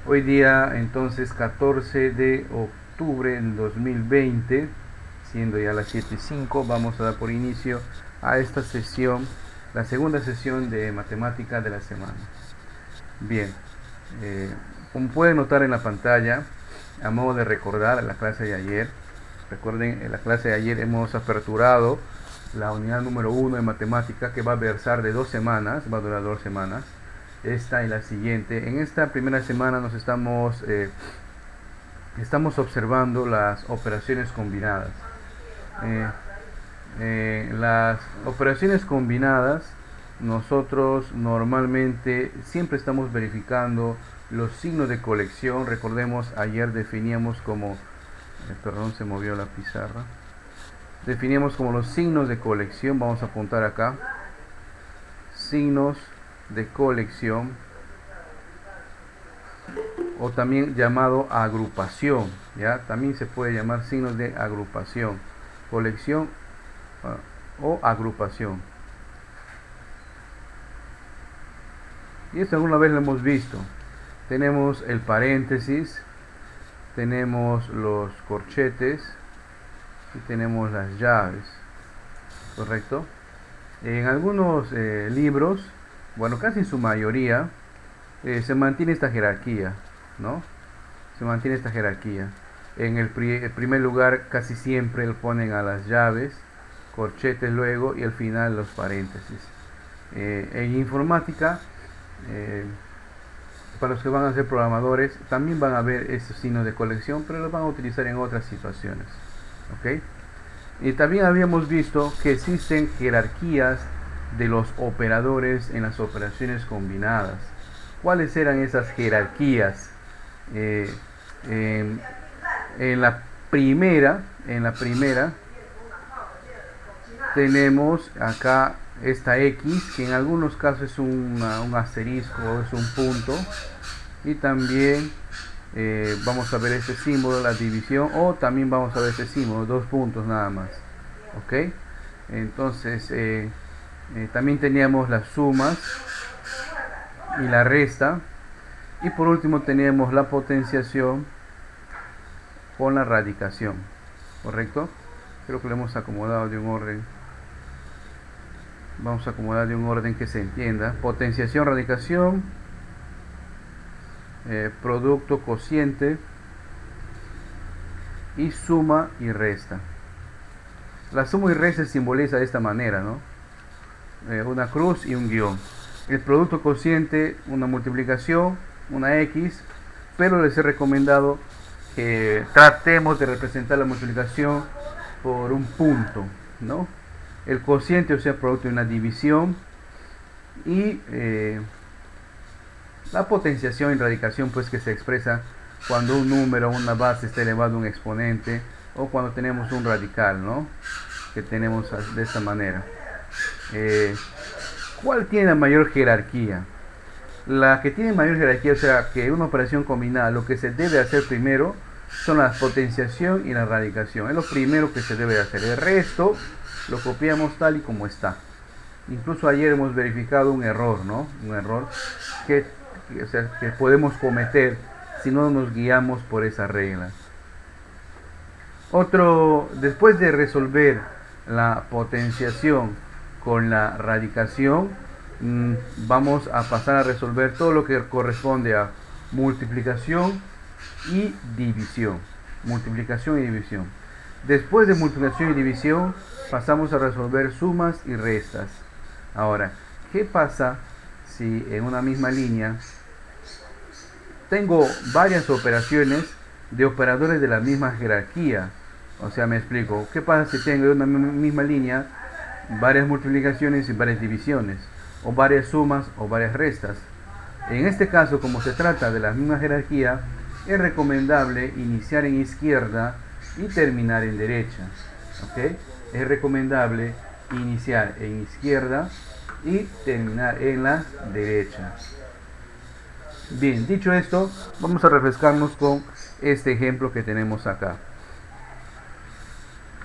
Hoy día entonces 14 de octubre del 2020, siendo ya las 7:05, vamos a dar por inicio a esta sesión, la segunda sesión de matemática de la semana. Bien, como pueden notar en la pantalla, a modo de recordar la clase de ayer, recuerden, en la clase de ayer hemos aperturado la unidad número 1 de matemática, que va a versar de 2 semanas, va a durar 2 semanas, esta y la siguiente. En esta primera semana nos estamos observando las operaciones combinadas. Las operaciones combinadas, nosotros normalmente siempre estamos verificando los signos de colección. Recordemos, ayer definíamos como perdón, se movió la pizarra. Definíamos como los signos de colección. Vamos a apuntar acá: signos de colección, o también llamado agrupación, ya también se puede llamar signos de agrupación, colección o agrupación. Y esto alguna vez lo hemos visto. Tenemos el paréntesis, tenemos los corchetes y tenemos las llaves, ¿correcto? En algunos libros, bueno, casi en su mayoría, se mantiene esta jerarquía, ¿no? Se mantiene esta jerarquía. En el primer lugar casi siempre le ponen a las llaves, corchetes luego, y al final los paréntesis. En informática, para los que van a ser programadores, también van a ver estos signos de colección, pero los van a utilizar en otras situaciones, ¿ok? Y también habíamos visto que existen jerarquías de los operadores en las operaciones combinadas. ¿Cuáles eran esas jerarquías? En la primera tenemos acá esta X, que en algunos casos es un asterisco, es un punto, y también vamos a ver este símbolo, la división, o también vamos a ver este símbolo, 2 puntos nada más, ok. Entonces también teníamos las sumas y la resta, y por último teníamos la potenciación con la radicación, correcto. Creo que lo hemos acomodado de un orden. Vamos a acomodar de un orden que se entienda: potenciación, radicación, producto, cociente, y suma y resta. La suma y resta se simboliza de esta manera, ¿no? Una cruz y un guión. El producto cociente, una multiplicación, una X, pero les he recomendado que tratemos de representar la multiplicación por un punto, ¿no? El cociente, o sea, producto de una división, y la potenciación y radicación, pues, que se expresa cuando un número, una base, está elevado a un exponente, o cuando tenemos un radical, ¿no? Que tenemos de esta manera. ¿Cuál tiene la mayor jerarquía? La que tiene mayor jerarquía, o sea, que una operación combinada, lo que se debe hacer primero son la potenciación y la radicación. Es lo primero que se debe hacer. El resto lo copiamos tal y como está. Incluso ayer hemos verificado un error, ¿no? Un error que podemos cometer si no nos guiamos por esa regla. Después de resolver la potenciación con la radicación, vamos a pasar a resolver todo lo que corresponde a multiplicación y división. Multiplicación y división. Después de multiplicación y división, pasamos a resolver sumas y restas. Ahora, ¿qué pasa si en una misma línea tengo varias operaciones de operadores de la misma jerarquía? O sea, me explico. ¿Qué pasa si tengo en una misma línea varias multiplicaciones y varias divisiones, o varias sumas o varias restas? En este caso, como se trata de la misma jerarquía, es recomendable iniciar en izquierda y terminar en derecha, ¿ok? Es recomendable iniciar en izquierda y terminar en la derecha. Bien, dicho esto, vamos a refrescarnos con este ejemplo que tenemos acá.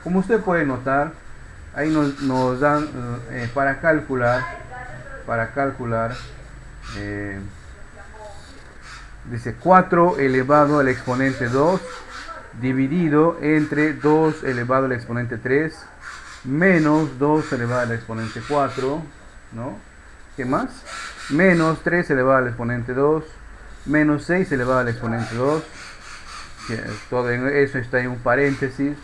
Como usted puede notar, ahí nos dan para calcular Dice 4 elevado al exponente 2 dividido entre 2 elevado al exponente 3 menos 2 elevado al exponente 4, ¿no? ¿Qué más? Menos 3 elevado al exponente 2 menos 6 elevado al exponente 2, que todo eso está en un paréntesis,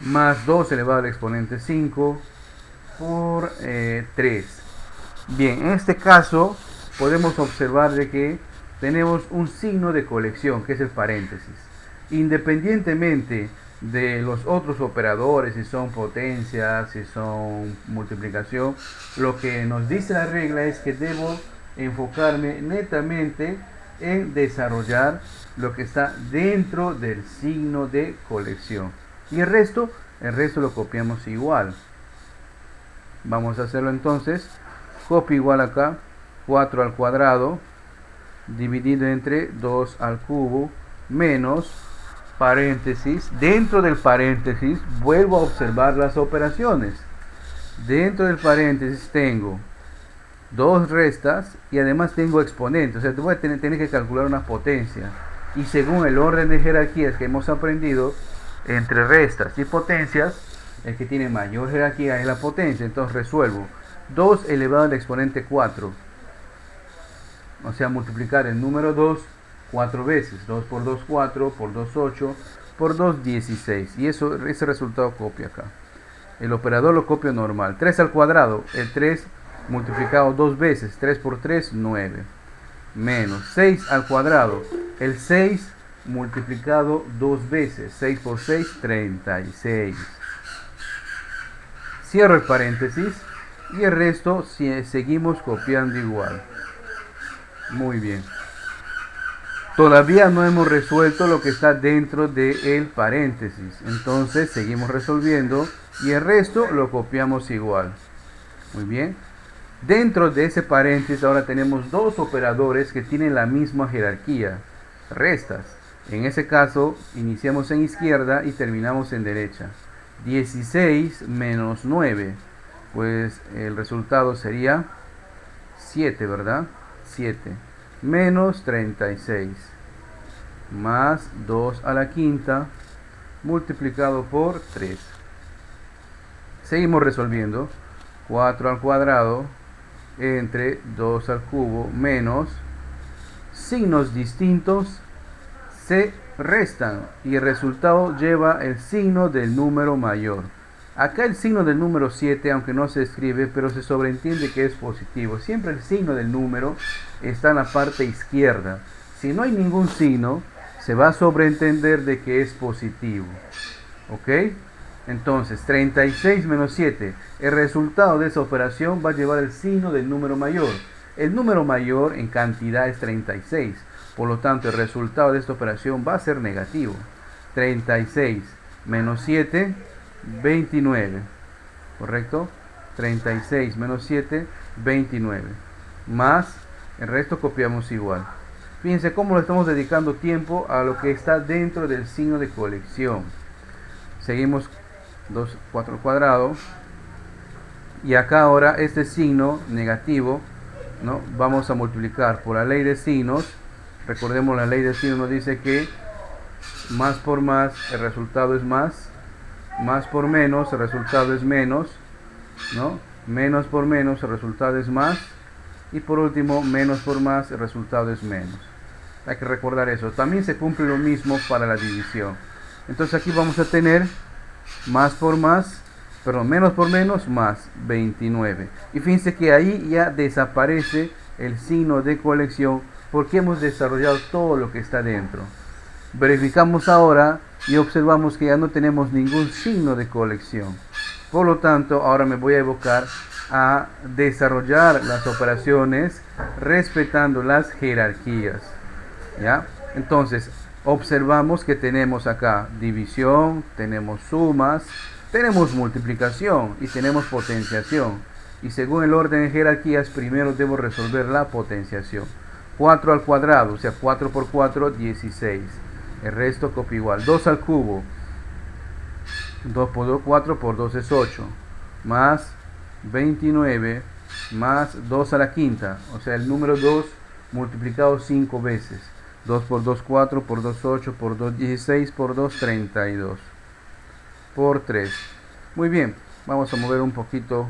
más 2 elevado al exponente 5 por 3. Bien, en este caso podemos observar de que tenemos un signo de colección, que es el paréntesis. Independientemente de los otros operadores, si son potencias, si son multiplicación, lo que nos dice la regla es que debo enfocarme netamente en desarrollar lo que está dentro del signo de colección. Y el resto lo copiamos igual. Vamos a hacerlo entonces. Copio igual acá, 4 al cuadrado dividido entre 2 al cubo menos paréntesis. Dentro del paréntesis vuelvo a observar las operaciones. Dentro del paréntesis tengo dos restas y además tengo exponentes. O sea, voy a tener que calcular una potencia. Y según el orden de jerarquías que hemos aprendido, entre restas y potencias, el que tiene mayor jerarquía es la potencia. Entonces resuelvo 2 elevado al exponente 4. O sea, multiplicar el número 2 4 veces. 2 por 2, 4, por 2, 8, por 2, 16. Y ese resultado copio acá. El operador lo copio normal. 3 al cuadrado. El 3 multiplicado 2 veces. 3 por 3, 9. Menos 6 al cuadrado. El 6 multiplicado 2 veces. 6 por 6, 36. Cierro el paréntesis. Y el resto seguimos copiando igual. Muy bien. Todavía no hemos resuelto lo que está dentro del paréntesis. Entonces seguimos resolviendo y el resto lo copiamos igual. Muy bien. Dentro de ese paréntesis ahora tenemos dos operadores que tienen la misma jerarquía. Restas. En ese caso iniciamos en izquierda y terminamos en derecha. 16 menos 9. Pues el resultado sería 7, ¿verdad? 7 menos 36 más 2 a la quinta multiplicado por 3. Seguimos resolviendo. 4 al cuadrado entre 2 al cubo menos signos distintos se restan y el resultado lleva el signo del número mayor. Acá el signo del número 7, aunque no se escribe, pero se sobreentiende que es positivo. Siempre el signo del número está en la parte izquierda. Si no hay ningún signo, se va a sobreentender de que es positivo. ¿Ok? Entonces, 36 menos 7. El resultado de esa operación va a llevar el signo del número mayor. El número mayor en cantidad es 36. Por lo tanto, el resultado de esta operación va a ser negativo. 36 menos 7... 29, ¿correcto? 36 menos 7, 29. Más, el resto copiamos igual. Fíjense cómo le estamos dedicando tiempo a lo que está dentro del signo de colección. Seguimos 2, 4 al cuadrado. Y acá ahora este signo negativo, ¿no? Vamos a multiplicar por la ley de signos. Recordemos, la ley de signos nos dice que más por más, el resultado es más. Más por menos, el resultado es menos, ¿no? Menos por menos, el resultado es más. Y por último, menos por más, el resultado es menos. Hay que recordar eso. También se cumple lo mismo para la división. Entonces aquí vamos a tener más por más, perdón, menos por menos, más 29. Y fíjense que ahí ya desaparece el signo de colección porque hemos desarrollado todo lo que está dentro. Verificamos ahora y observamos que ya no tenemos ningún signo de colección. Por lo tanto, ahora me voy a evocar a desarrollar las operaciones respetando las jerarquías. ¿Ya? Entonces, observamos que tenemos acá división, tenemos sumas, tenemos multiplicación y tenemos potenciación. Y según el orden de jerarquías, primero debo resolver la potenciación. 4 al cuadrado, o sea, 4 por 4, 16. El resto copio igual. 2 al cubo. 2 por 2, 4 por 2 es 8. Más 29 más 2 a la quinta. O sea, el número 2 multiplicado 5 veces. 2 por 2, 4, por 2, 8, por 2, 16, por 2, 32. Por 3. Muy bien, vamos a mover un poquito.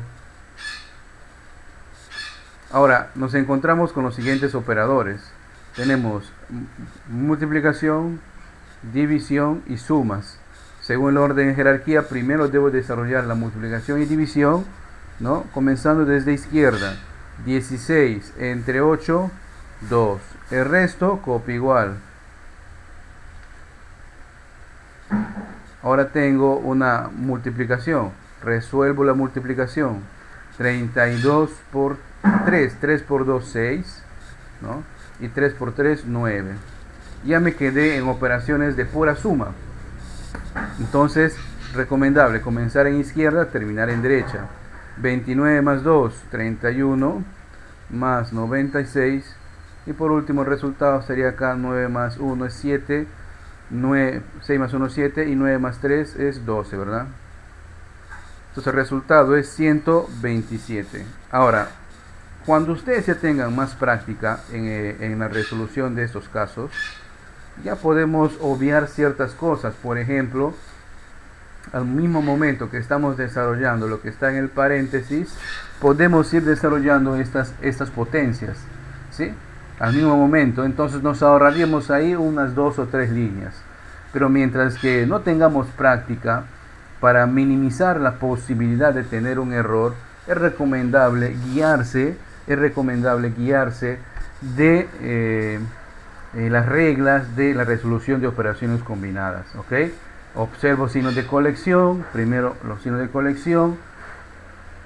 Ahora, nos encontramos con los siguientes operadores. Tenemos multiplicación, división y sumas. Según el orden de jerarquía, primero debo desarrollar la multiplicación y división, ¿no? Comenzando desde izquierda. 16 entre 8, 2. El resto, copia igual. Ahora tengo una multiplicación. Resuelvo la multiplicación. 32 por 3. 3 por 2, 6. ¿No? Y 3 por 3, 9. Ya me quedé en operaciones de pura suma. Entonces, recomendable comenzar en izquierda, terminar en derecha. 29 más 2, 31, más 96. Y por último, el resultado sería acá: 9 más 1 es 7, 6 más 1 es 7 y 9 más 3 es 12, ¿verdad? Entonces el resultado es 127. Ahora, cuando ustedes ya tengan más práctica en la resolución de estos casos, ya podemos obviar ciertas cosas. Por ejemplo, al mismo momento que estamos desarrollando lo que está en el paréntesis, podemos ir desarrollando estas potencias, ¿sí? Al mismo momento, entonces nos ahorraríamos ahí unas 2 o 3 líneas. Pero mientras que no tengamos práctica, para minimizar la posibilidad de tener un error, es recomendable guiarse de las reglas de la resolución de operaciones combinadas, ¿ok? Observo signos de colección, primero los signos de colección,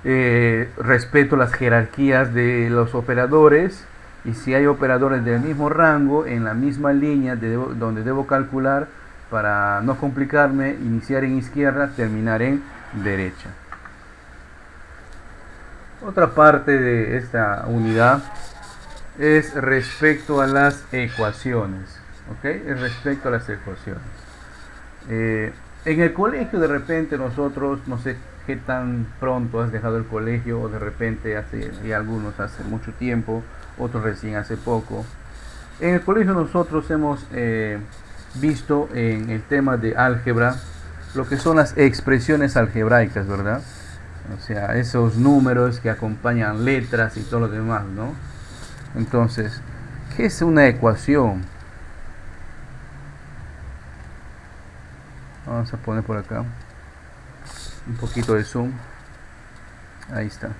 respeto las jerarquías de los operadores, y si hay operadores del mismo rango en la misma línea donde debo calcular, para no complicarme, iniciar en izquierda, terminar en derecha. Otra parte de esta unidad es respecto a las ecuaciones, ¿ok? Es respecto a las ecuaciones. En el colegio, de repente nosotros, no sé qué tan pronto has dejado el colegio, o de repente y algunos hace mucho tiempo, otros recién hace poco. En el colegio nosotros hemos visto en el tema de álgebra lo que son las expresiones algebraicas, ¿verdad? O sea, esos números que acompañan letras y todo lo demás, ¿no? Entonces, ¿qué es una ecuación? Vamos a poner por acá un poquito de zoom. Ahí está.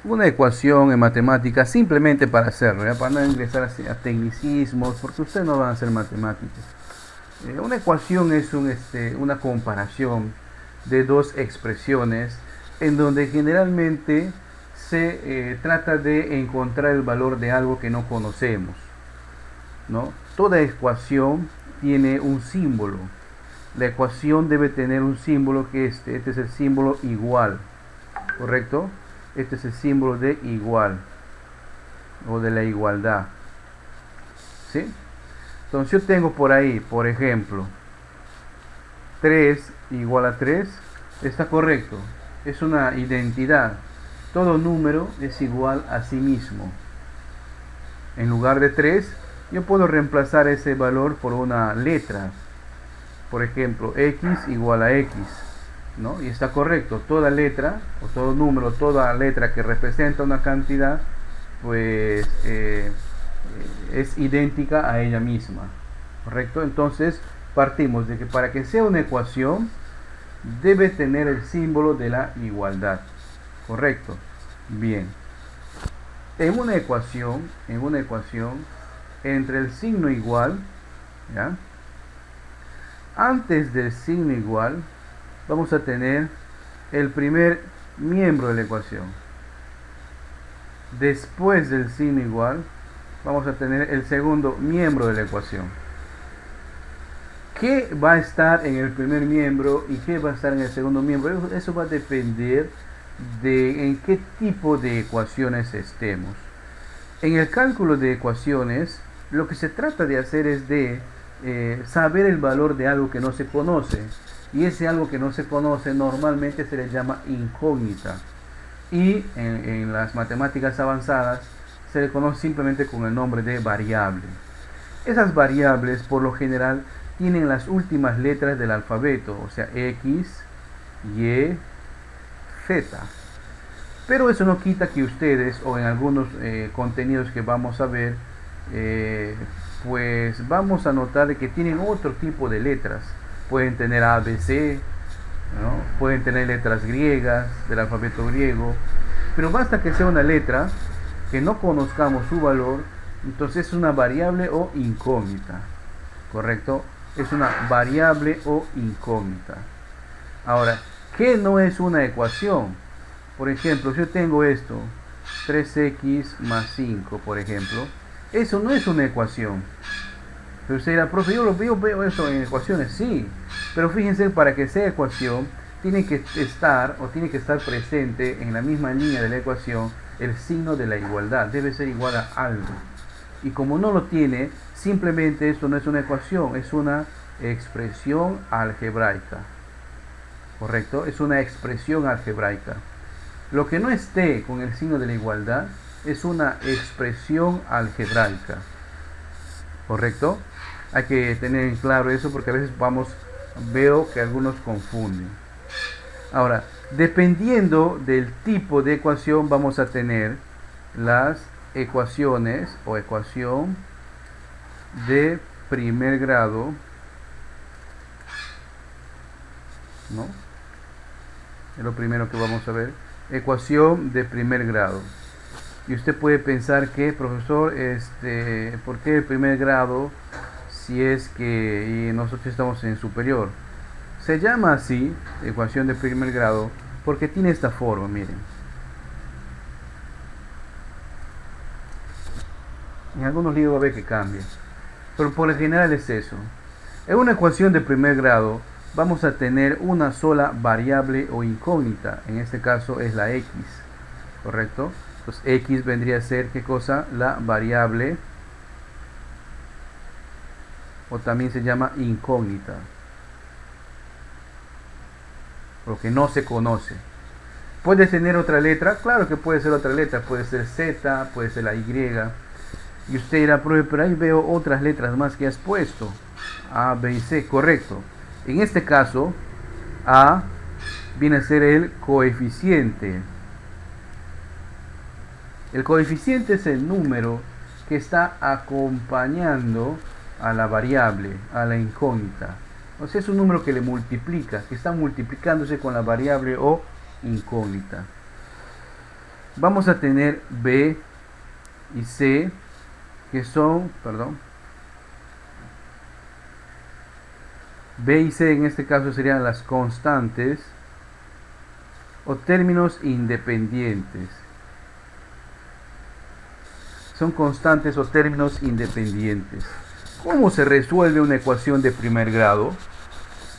Una ecuación en matemáticas, simplemente para hacerlo, ¿ya? Para no ingresar a tecnicismos, porque ustedes no van a ser matemáticos. Una ecuación es una comparación de dos expresiones en donde generalmente se trata de encontrar el valor de algo que no conocemos, ¿no? Toda ecuación tiene un símbolo. La ecuación debe tener un símbolo, que este es el símbolo igual, ¿correcto? Este es el símbolo de igual, o de la igualdad, ¿sí? Entonces yo tengo por ahí, por ejemplo, 3 igual a 3, está correcto, es una identidad. Todo número es igual a sí mismo. En lugar de 3, yo puedo reemplazar ese valor por una letra. Por ejemplo, x igual a x, ¿no? Y está correcto. Toda letra, o todo número, toda letra que representa una cantidad, pues es idéntica a ella misma, ¿correcto? Entonces partimos de que para que sea una ecuación debe tener el símbolo de la igualdad, ¿correcto? Bien. En una ecuación, entre el signo igual, ¿ya? Antes del signo igual vamos a tener el primer miembro de la ecuación. Después del signo igual vamos a tener el segundo miembro de la ecuación. ¿Qué va a estar en el primer miembro y qué va a estar en el segundo miembro? Eso va a depender de en qué tipo de ecuaciones estemos. En el cálculo de ecuaciones, lo que se trata de hacer es de saber el valor de algo que no se conoce. Y ese algo que no se conoce normalmente se le llama incógnita. y en las matemáticas avanzadas se le conoce simplemente con el nombre de variable. Esas variables por lo general tienen las últimas letras del alfabeto, o sea, X, Y, Z. Pero eso no quita que ustedes, o en algunos contenidos que vamos a ver, pues vamos a notar que tienen otro tipo de letras. Pueden tener A, B, C, ¿no? Pueden tener letras griegas del alfabeto griego, pero basta que sea una letra que no conozcamos su valor, entonces es una variable o incógnita, ¿correcto? Es una variable o incógnita. Ahora, ¿qué no es una ecuación? Por ejemplo, si yo tengo esto, 3x más 5, por ejemplo, eso no es una ecuación. Pero usted dirá, profe, yo veo eso en ecuaciones, sí, pero fíjense, para que sea ecuación, tiene que estar presente en la misma línea de la ecuación el signo de la igualdad, debe ser igual a algo. Y como no lo tiene, simplemente esto no es una ecuación, es una expresión algebraica. ¿Correcto? Es una expresión algebraica. Lo que no esté con el signo de la igualdad es una expresión algebraica. ¿Correcto? Hay que tener en claro eso porque a veces veo que algunos confunden. Ahora, dependiendo del tipo de ecuación vamos a tener las ecuaciones o ecuación de primer grado, ¿no? Es lo primero que vamos a ver. Ecuación de primer grado. Y usted puede pensar que, profesor, ¿por qué de primer grado si es que nosotros estamos en superior? Se llama así, ecuación de primer grado, porque tiene esta forma, miren. En algunos libros va a ver que cambia, pero por lo general es eso. En una ecuación de primer grado vamos a tener una sola variable o incógnita, en este caso es la x, ¿correcto? Entonces x vendría a ser, ¿qué cosa? La variable, o también se llama incógnita, lo que no se conoce. ¿Puede tener otra letra? Claro que puede ser otra letra, puede ser z, puede ser la y. Y usted dirá, pero ahí veo otras letras más que has puesto, A, B y C, correcto. En este caso, A viene a ser el coeficiente. El coeficiente es el número que está acompañando a la variable, a la incógnita. O sea, es un número que le multiplica, que está multiplicándose con la variable o incógnita. Vamos a tener B y C, que son, B y C en este caso serían las constantes o términos independientes. Son constantes o términos independientes. ¿Cómo se resuelve una ecuación de primer grado?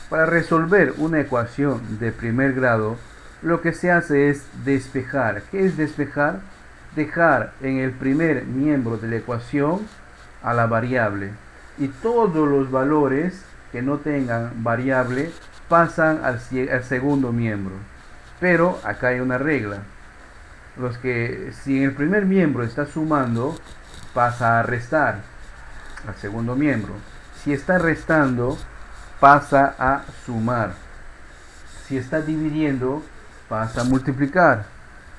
Para resolver una ecuación de primer grado, lo que se hace es despejar. ¿Qué es despejar? Dejar en el primer miembro de la ecuación a la variable. Y todos los valores que no tengan variable pasan al segundo miembro. Pero acá hay una regla. Si en el primer miembro está sumando, pasa a restar al segundo miembro. Si está restando, pasa a sumar. Si está dividiendo, pasa a multiplicar.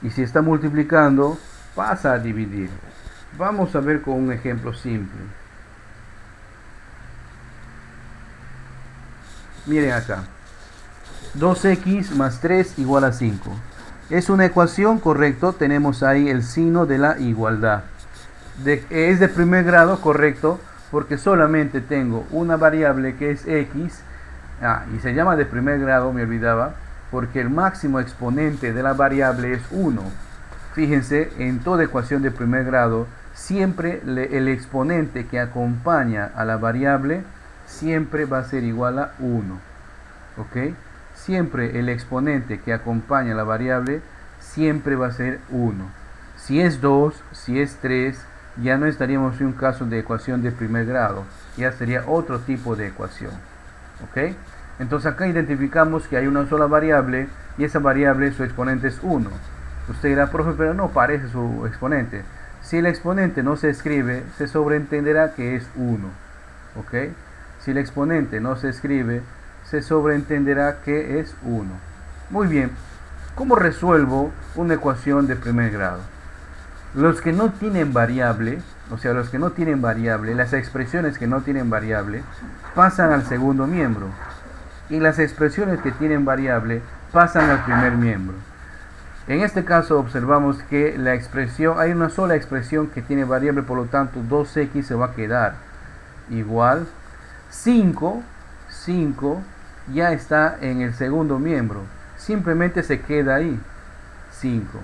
Y si está multiplicando, pasa a dividir. Vamos a ver con un ejemplo simple. Miren acá. 2x más 3 igual a 5. Es una ecuación, correcto. Tenemos ahí el signo de la igualdad. Es de primer grado, correcto, porque solamente tengo una variable que es x. Y se llama de primer grado, me olvidaba, porque el máximo exponente de la variable es 1. Fíjense, en toda ecuación de primer grado, siempre el exponente que acompaña a la variable siempre va a ser igual a 1. ¿Ok? Siempre el exponente que acompaña a la variable siempre va a ser 1. Si es 2, si es 3, ya no estaríamos en un caso de ecuación de primer grado, ya sería otro tipo de ecuación. ¿Ok? Entonces acá identificamos que hay una sola variable y esa variable su exponente es 1. Usted dirá, profe, pero no parece su exponente. Si el exponente no se escribe, se sobreentenderá que es 1. ¿Ok? Si el exponente no se escribe, se sobreentenderá que es 1. Muy bien. ¿Cómo resuelvo una ecuación de primer grado? Los que no tienen variable, o sea, los que no tienen variable, las expresiones que no tienen variable, pasan al segundo miembro. Y las expresiones que tienen variable pasan al primer miembro. En este caso observamos que la expresión, hay una sola expresión que tiene variable, por lo tanto 2x se va a quedar igual 5 ya está en el segundo miembro, simplemente se queda ahí 5.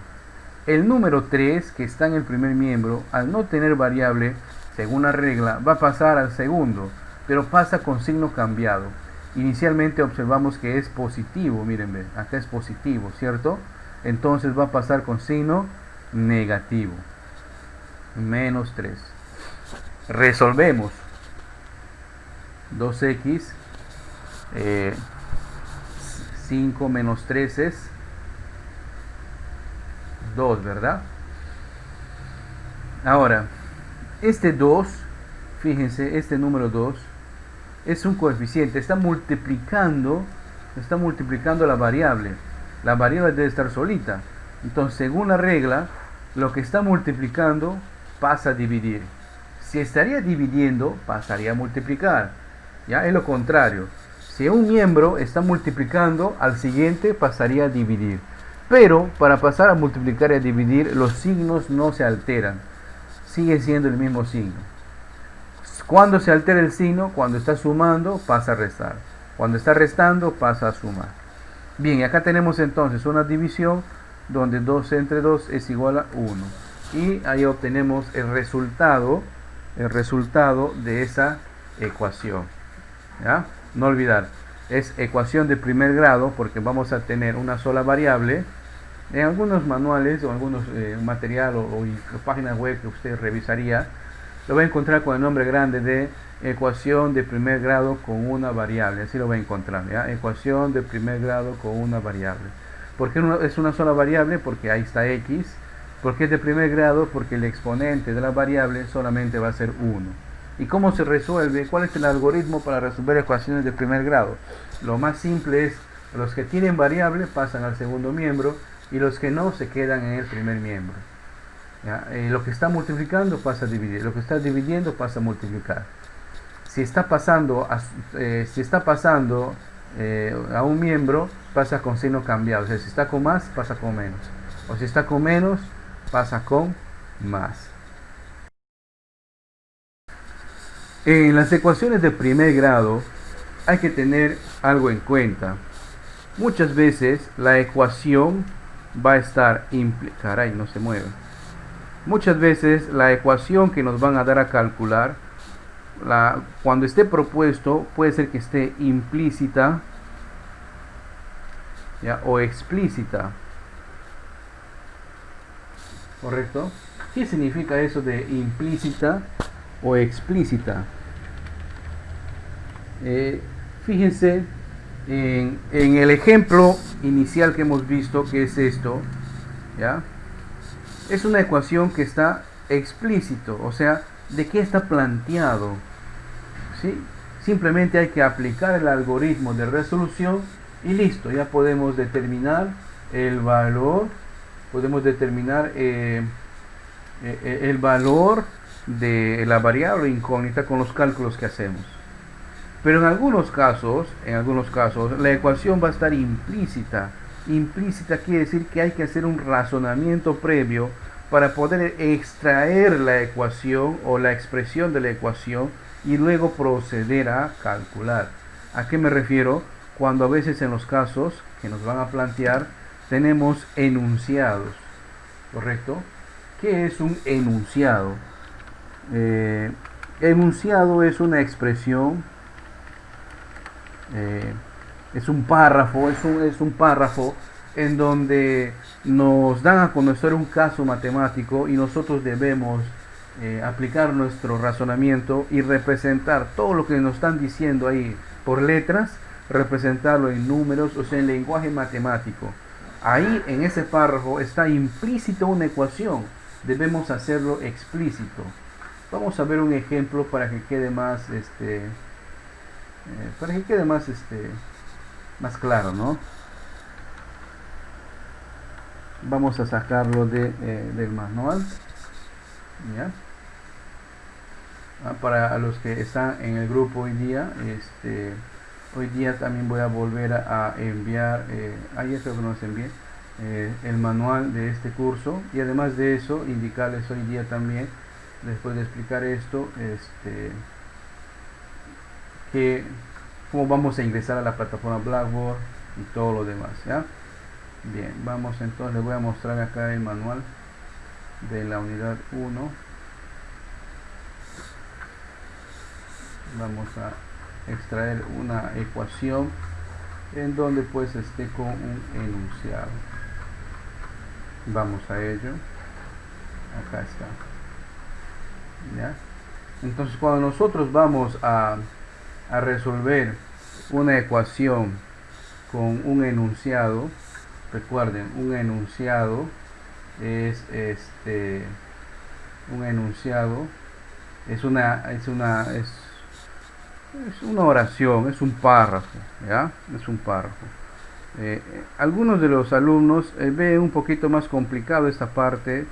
El número 3 que está en el primer miembro, al no tener variable, según la regla, va a pasar al segundo, pero pasa con signo cambiado. Inicialmente observamos que es positivo, miren, acá es positivo, ¿cierto? Entonces va a pasar con signo negativo, menos 3. Resolvemos. 2x, 5 menos 3 es 2, ¿verdad? Ahora, este 2, fíjense, este número 2 es un coeficiente, está multiplicando la variable. La variable debe estar solita. Entonces, según la regla, lo que está multiplicando pasa a dividir. Si estaría dividiendo, pasaría a multiplicar. Ya es lo contrario. Si un miembro está multiplicando, al siguiente pasaría a dividir. Pero para pasar a multiplicar y a dividir, los signos no se alteran. Sigue siendo el mismo signo. Cuando se altera el signo, cuando está sumando, pasa a restar. Cuando está restando, pasa a sumar. Bien, acá tenemos entonces una división donde 2 entre 2 es igual a 1. Y ahí obtenemos el resultado de esa ecuación. ¿Ya? No olvidar, es ecuación de primer grado porque vamos a tener una sola variable. En algunos manuales o algunos material o páginas web que usted revisaría, lo va a encontrar con el nombre grande de ecuación de primer grado con una variable. Así lo va a encontrar, ¿ya? Ecuación de primer grado con una variable. ¿Por qué es una sola variable? Porque ahí está x. ¿Por qué es de primer grado? Porque el exponente de la variable solamente va a ser 1. ¿Y cómo se resuelve? ¿Cuál es el algoritmo para resolver ecuaciones de primer grado? Lo más simple es, los que tienen variable pasan al segundo miembro y los que no se quedan en el primer miembro. Lo que está multiplicando pasa a dividir, lo que está dividiendo pasa a multiplicar. Si está pasando a un miembro, pasa con signo cambiado. O sea, si está con más, pasa con menos. O si está con menos, pasa con más. En las ecuaciones de primer grado hay que tener algo en cuenta. Muchas veces la ecuación va a estar caray, no se mueve. Muchas veces la ecuación que nos van a dar a calcular, cuando esté propuesto, puede ser que esté implícita, ¿ya? O explícita. ¿Correcto? ¿Qué significa eso de implícita o explícita? Fíjense en el ejemplo inicial que hemos visto, que es esto, ¿ya? Es una ecuación que está explícito, o sea, ¿de qué está planteado? ¿Sí? Simplemente hay que aplicar el algoritmo de resolución y listo, ya podemos determinar el valor, el valor de la variable incógnita con los cálculos que hacemos. Pero en algunos casos, la ecuación va a estar implícita. Implícita quiere decir que hay que hacer un razonamiento previo para poder extraer la ecuación o la expresión de la ecuación y luego proceder a calcular. ¿A qué me refiero? Cuando a veces en los casos que nos van a plantear tenemos enunciados, ¿correcto? ¿Qué es un enunciado? Enunciado es una expresión, es un párrafo, es un párrafo en donde nos dan a conocer un caso matemático y nosotros debemos aplicar nuestro razonamiento y representar todo lo que nos están diciendo ahí por letras, representarlo en números, o sea, en lenguaje matemático. ahí en ese párrafo está implícito una ecuación, debemos hacerlo explícito. Vamos a ver un ejemplo para que quede más más claro, ¿no? Vamos a sacarlo del manual, ¿ya? Para los que están en el grupo hoy día, hoy día también voy a volver a enviar, ayer creo que nos envié el manual de este curso, y además de eso indicarles hoy día también, después de explicar esto, que cómo vamos a ingresar a la plataforma Blackboard y todo lo demás, ¿ya? Bien, vamos entonces, les voy a mostrar acá el manual de la unidad 1. Vamos a extraer una ecuación en donde pues esté con un enunciado. Vamos a ello. Acá está. ¿Ya? Entonces cuando nosotros vamos a resolver una ecuación con un enunciado, recuerden, un enunciado es una oración, es un párrafo, ¿ya? Es un párrafo. Algunos de los alumnos ven un poquito más complicado esta parte,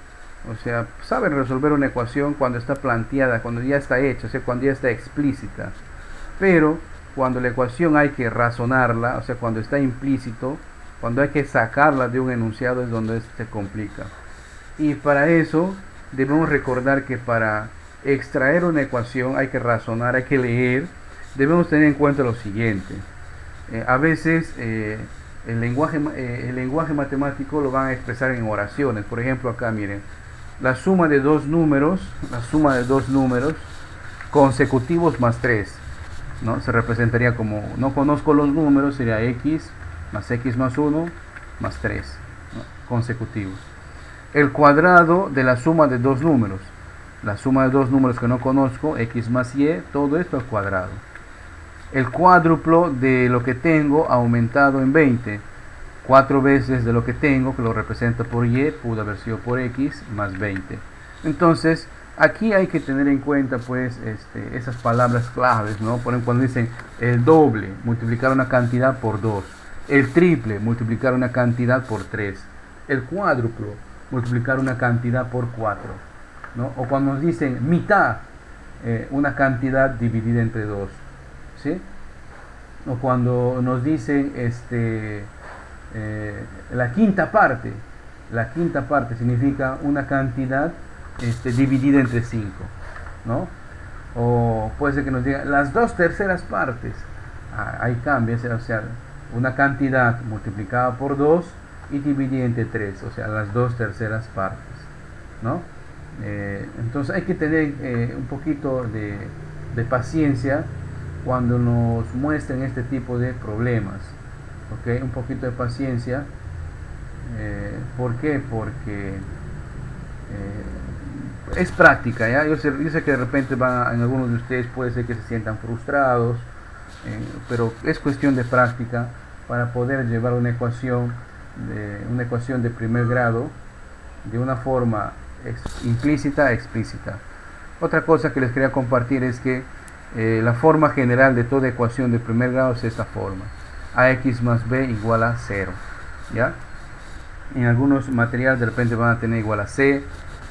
o sea, saben resolver una ecuación cuando está planteada, cuando ya está hecha, o sea, cuando ya está explícita, pero cuando la ecuación hay que razonarla, o sea, cuando está implícito, cuando hay que sacarla de un enunciado es donde se complica. Y para eso debemos recordar que para extraer una ecuación hay que razonar, hay que leer. Debemos tener en cuenta lo siguiente. A veces el lenguaje matemático lo van a expresar en oraciones. Por ejemplo, acá miren, la suma de dos números consecutivos más 3, ¿no? Se representaría como, no conozco los números, sería x más 1 más 3, ¿no? Consecutivos. El cuadrado de la suma de dos números, la suma de dos números que no conozco, x más y, todo esto al cuadrado. El cuádruplo de lo que tengo aumentado en 20, 4 veces de lo que tengo, que lo representa por y, pudo haber sido por x más 20. Entonces aquí hay que tener en cuenta pues esas palabras claves, ¿no? Por ejemplo, cuando dicen el doble, multiplicar una cantidad por 2, el triple, multiplicar una cantidad por 3, el cuádruplo, multiplicar una cantidad por 4, ¿no? O cuando nos dicen mitad, una cantidad dividida entre 2, ¿sí? O cuando nos dicen la quinta parte significa una cantidad dividida entre 5, ¿no? O puede ser que nos digan las 2/3 partes. Ahí cambia, o sea, una cantidad multiplicada por 2 y dividida entre 3, o sea, las 2/3 partes, ¿no? Entonces hay que tener un poquito de paciencia cuando nos muestren este tipo de problemas, ¿ok? Un poquito de paciencia. ¿Por qué? Porque es práctica, ¿ya? Yo sé que de repente en algunos de ustedes puede ser que se sientan frustrados, pero es cuestión de práctica para poder llevar una ecuación de primer grado de una forma implícita a explícita. Otra cosa que les quería compartir es que la forma general de toda ecuación de primer grado es esta forma: ax más b igual a 0, ¿ya? En algunos materiales de repente van a tener igual a c,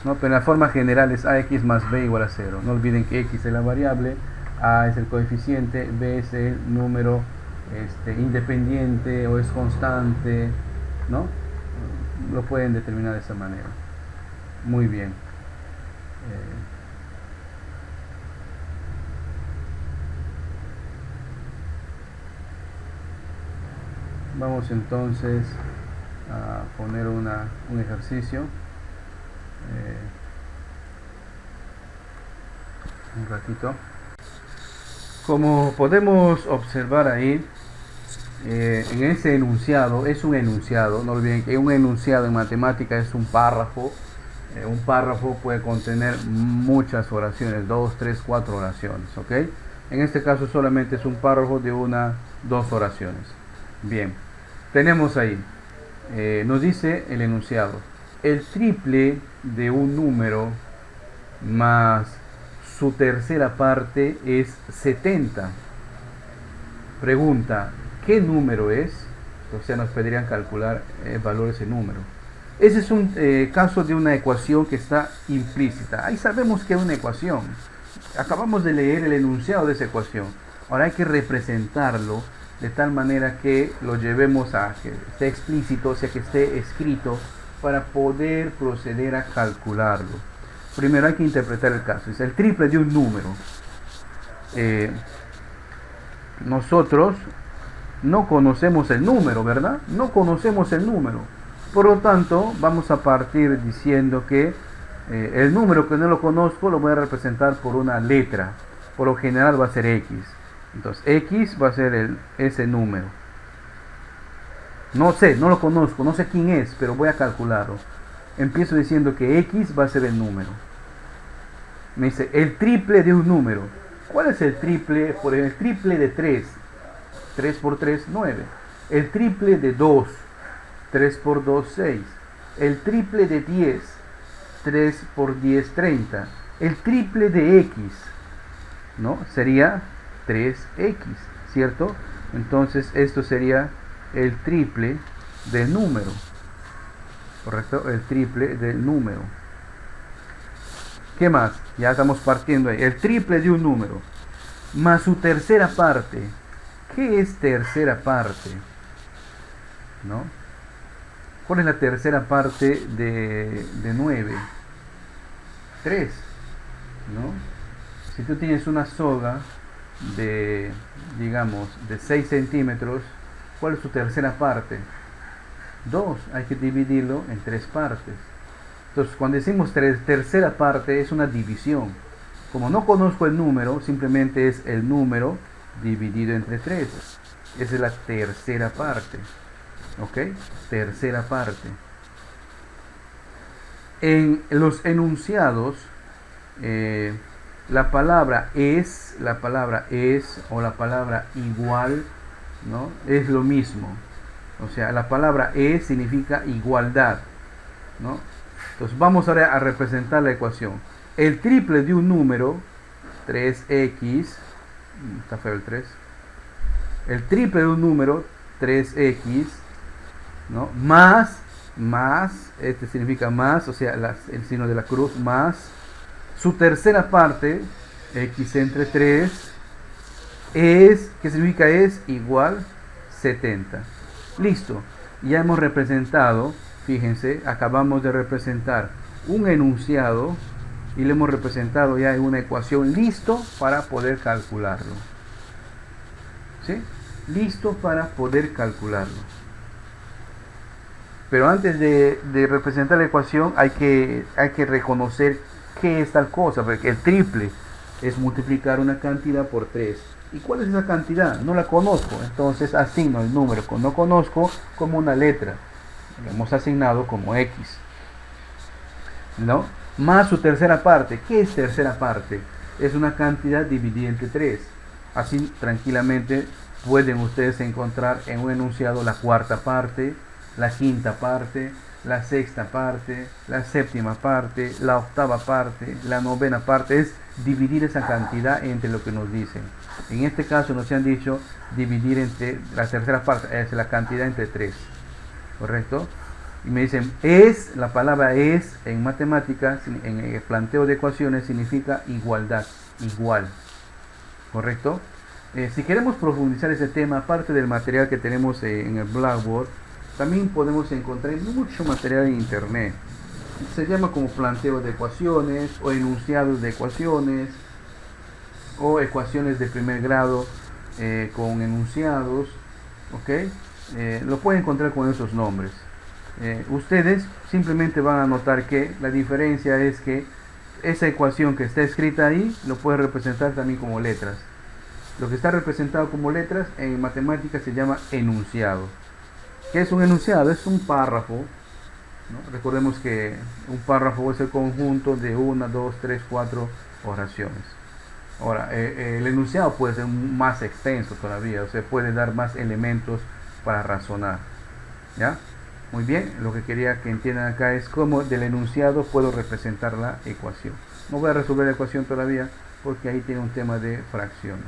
¿no? Pero la forma general es ax más b igual a 0. No olviden que x es la variable, a es el coeficiente, b es el número independiente o es constante, ¿no? Lo pueden determinar de esa manera. Muy bien. Vamos entonces a poner un ejercicio. Un ratito. Como podemos observar ahí, en ese enunciado, es un enunciado, no olviden que un enunciado en matemática es un párrafo. Un párrafo puede contener muchas oraciones, 2, 3, 4 oraciones, ¿ok? En este caso solamente es un párrafo de 2 oraciones. Bien, tenemos ahí Nos dice el enunciado: el triple de un número más su tercera parte es 70. Pregunta: ¿qué número es? O sea, nos pedirían calcular el valor de ese número. Ese es un caso de una ecuación que está implícita. Ahí sabemos que es una ecuación. Acabamos de leer el enunciado de esa ecuación. Ahora hay que representarlo de tal manera que lo llevemos a que esté explícito, o sea, que esté escrito para poder proceder a calcularlo. Primero hay que interpretar el caso. Es el triple de un número. Nosotros no conocemos el número, ¿verdad? No conocemos el número. Por lo tanto, vamos a partir diciendo que el número que no lo conozco lo voy a representar por una letra. Por lo general va a ser X. Entonces, X va a ser ese número. No sé, no lo conozco, no sé quién es, pero voy a calcularlo. Empiezo diciendo que X va a ser el número. Me dice, el triple de un número. ¿Cuál es el triple? Por ejemplo, el triple de 3. 3 por 3, 9. El triple de 2. 3 por 2, 6. El triple de 10. 3 por 10, 30. El triple de X, ¿no? Sería 3X, ¿cierto? Entonces esto sería el triple del número. ¿Correcto? El triple del número. ¿Qué más? Ya estamos partiendo ahí. El triple de un número más su tercera parte. ¿Qué es tercera parte? ¿No? ¿Cuál es la tercera parte de 9? 3. ¿No? Si tú tienes una soga de, digamos, de 6 centímetros, ¿cuál es su tercera parte? 2. Hay que dividirlo en 3 partes. Entonces, cuando decimos tercera parte, es una división. Como no conozco el número, simplemente es el número dividido entre 3. Esa es la tercera parte. ¿Ok? Tercera parte. En los enunciados, la palabra es o la palabra igual, ¿no? Es lo mismo. O sea, la palabra es significa igualdad, ¿no? Entonces vamos ahora a representar la ecuación. El triple de un número, 3x, está feo el 3. El triple de un número, 3x, ¿no? Más, este significa más, o sea, el signo de la cruz, más su tercera parte, x entre 3, es, ¿qué significa? Es igual 70. Listo, ya hemos representado, fíjense, acabamos de representar un enunciado y lo hemos representado ya en una ecuación, listo para poder calcularlo. ¿Sí? Listo para poder calcularlo. Pero antes de representar la ecuación hay que reconocer qué es tal cosa, porque el triple es multiplicar una cantidad por 3. ¿Y cuál es esa cantidad? No la conozco, entonces asigno el número que no conozco como una letra. Lo hemos asignado como X, ¿no? Más su tercera parte. ¿Qué es tercera parte? Es una cantidad dividida entre 3. Así tranquilamente pueden ustedes encontrar en un enunciado la cuarta parte, la quinta parte, la sexta parte, la séptima parte, la octava parte, la novena parte. Es dividir esa cantidad entre lo que nos dicen. En este caso nos han dicho dividir entre la tercera parte, es la cantidad entre 3. ¿Correcto? Y me dicen, es, la palabra es en matemáticas, en el planteo de ecuaciones, significa igualdad, igual. ¿Correcto? Si queremos profundizar ese tema, aparte del material que tenemos en el Blackboard, también podemos encontrar mucho material en internet. Se llama como planteo de ecuaciones, o enunciados de ecuaciones, o ecuaciones de primer grado con enunciados. ¿Ok? Lo pueden encontrar con esos nombres. Ustedes simplemente van a notar que la diferencia es que esa ecuación que está escrita ahí lo puede representar también como letras. Lo que está representado como letras en matemáticas se llama enunciado. ¿Qué es un enunciado? Es un párrafo, ¿no? Recordemos que un párrafo es el conjunto de 1, 2, 3, 4 oraciones. Ahora, el enunciado puede ser más extenso todavía, o sea, puede dar más elementos para razonar, ¿ya? Muy bien, lo que quería que entiendan acá es cómo del enunciado puedo representar la ecuación. No voy a resolver la ecuación todavía porque ahí tiene un tema de fracciones.